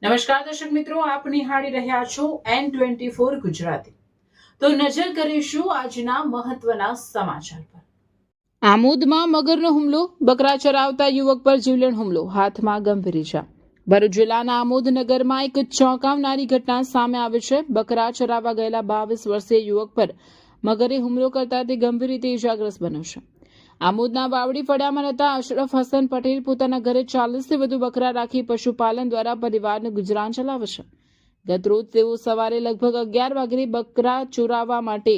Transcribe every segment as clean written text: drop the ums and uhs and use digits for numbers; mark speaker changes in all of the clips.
Speaker 1: નમસ્કાર દર્શક મિત્રો, આપ નિહાળી રહ્યા છો N24 ગુજરાતી। તો નજર કરીશું આજના મહત્વના સમાચાર પર। આમોદમાં મગરનો હુમલો, બકરા ચરાવતા યુવક પર જીવલેણ હુમલો, હાથમાં ગંભીર ઈજા। ભરૂચ જિલ્લાના આમોદ નગરમાં એક ચોંકાવનારી ઘટના સામે આવી છે। બકરા ચરાવવા ગયેલા 22 વર્ષીય યુવક પર મગરે હુમલો કરતા તે ગંભીર રીતે ઈજાગ્રસ્ત બન્યો છે। આમોદના વાવડી ફળિયામાં રહેતા અશરફ હસન પટેલ પોતાના ઘરે 40થી વધુ બકરા રાખી પશુપાલન દ્વારા પરિવારનું ગુજરાન ચલાવે છે। ગતરોજ તેઓ સવારે લગભગ 11 વાગે બકરા ચોરાવવા માટે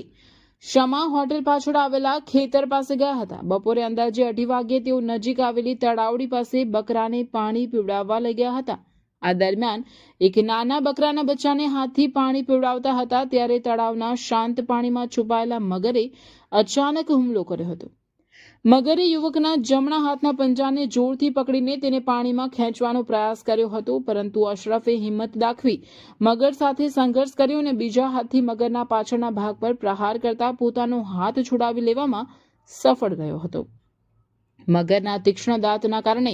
Speaker 1: શમા હોટેલ પાછળ આવેલા ખેતર પાસે ગયા હતા। બપોરે અંદાજે 2:30 વાગ્યે તેઓ નજીક આવેલી તળાવડી પાસે બકરાને પાણી પીવડાવવા લઈ ગયા હતા। આ દરમિયાન એક નાના બકરાના બચ્ચાને હાથથી પાણી પીવડાવતા હતા ત્યારે તળાવના શાંત પાણીમાં છુપાયેલા મગરે અચાનક હુમલો કર્યો હતો। મગરે યુવકના જમણા હાથના પંજાને જોરથી પકડીને તેને પાણીમાં ખેંચવાનો પ્રયાસ કર્યો હતો, પરંતુ અશરફે હિંમત દાખવી મગર સાથે સંઘર્ષ કર્યો અને બીજા હાથથી મગરના પાછળના ભાગ પર પ્રહાર કરતા પોતાનો હાથ છોડાવી લેવામાં સફળ રહ્યો હતો। મગરના તીક્ષ્ણ દાંતના કારણે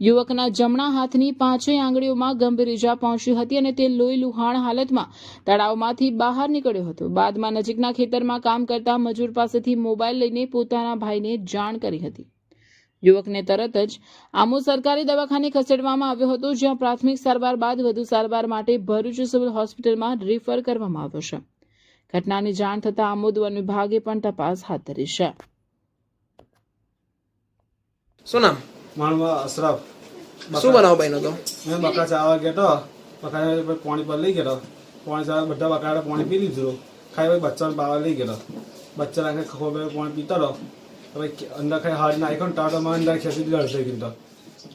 Speaker 1: યુવકના જમણા હાથની 5 આંગળીઓમાં ગંભીર ઈજા પહોંચી હતી અને તે લોહી લુહાણ હાલતમાં તળાવમાંથી બહાર નીકળ્યો હતો। બાદમાં નજીકના ખેતરમાં કામ કરતા મજૂર પાસેથી મોબાઈલ લઈને પોતાના ભાઈને જાણ કરી હતી। યુવકને તરત જ આમોદ સરકારી દવાખાને ખસેડવામાં આવ્યો હતો, જ્યાં પ્રાથમિક સારવાર બાદ વધુ સારવાર માટે ભરૂચ સિવિલ હોસ્પિટલમાં રિફર કરવામાં આવ્યો છે। ઘટનાની જાણ થતાં આમોદ વન વિભાગે પણ તપાસ હાથ ધરી છે।
Speaker 2: શું નામ?
Speaker 3: મારું અશરફ।
Speaker 2: શું બનાવ બન્યો તો?
Speaker 3: મેં બકરા ચારવા ગયો તો, બકરા પાણી પર લઈ ગયો, પાણી ચારવા બધા બકરા પાણી પી લીધું, ખાઈ પછી બચ્ચાને પાવા લઈ ગયો, બચ્ચા નાખે ખોબે પાણી પીતો હતો, પછી અંદર ખાઈ હાથ નાખ્યો ને ટાટો માં અંદર ખેંચી દીધો અડધો ગયો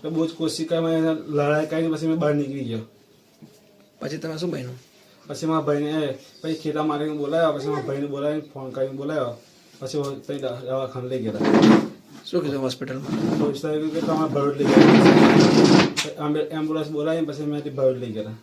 Speaker 3: તો બહુ જ કોશિશ કરી મેં લડાઈ કરીને પછી મેં બહાર નીકળી ગયો।
Speaker 2: પછી તમે શું બન્યું?
Speaker 3: પછી મારા ભાઈને પછી ખેતર મારીને બોલાવ્યો, પછી મારા ભાઈને બોલાવીને ફોન કરીને બોલાવ્યો, પછી દવાખાને લઈ ગયા।
Speaker 2: શું કીધું હોસ્પિટલમાં?
Speaker 3: તો વિચાર્યું કે તમારે ભરૂચ લઈ ગયા, એમ્બ્યુલન્સ બોલાવીને પછી મેં ભરૂચ લઈ ગયા।